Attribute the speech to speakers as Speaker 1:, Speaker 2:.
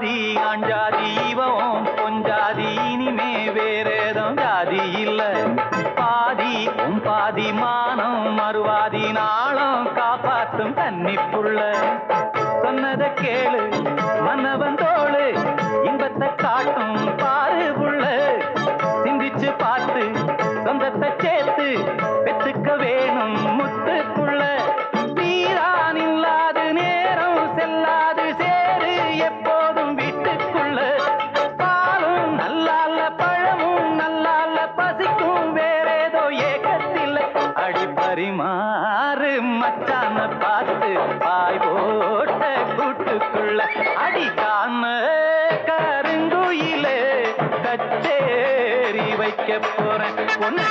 Speaker 1: ஜாதி ஆஞ்சாதி இவன் பொஞ்சாதி இனிமே வேறேதும் ஜாதி இல்ல பாதி பாதி மானம் மறுவாதி நாளும் காப்பாத்தும் கன்னிப்புள்ள சொன்னதை கேளு மன்னவன் தோளு இன்பத்தை காட்டும் பாரு புள்ள சிந்திச்சு பார்த்து சொந்தத்தை சேர்த்து பெத்துக்க வேணும் முத்து புள்ள நீதான் இல்லாது நேரம் செல்லாது சேரு எப்போதும் வீட்டுக்குள்ள பாலும் நல்லால பழமும் நல்லால பசிக்கும் வேறேதோ ஏகத்தில் அடி பரிமாறு மச்சான பார்த்து பாய் போட்ட கூட்டுக்குள்ள அடிக்காம கருங்குயிலே கச்சேரி வைக்க போறேன் ஒன்னு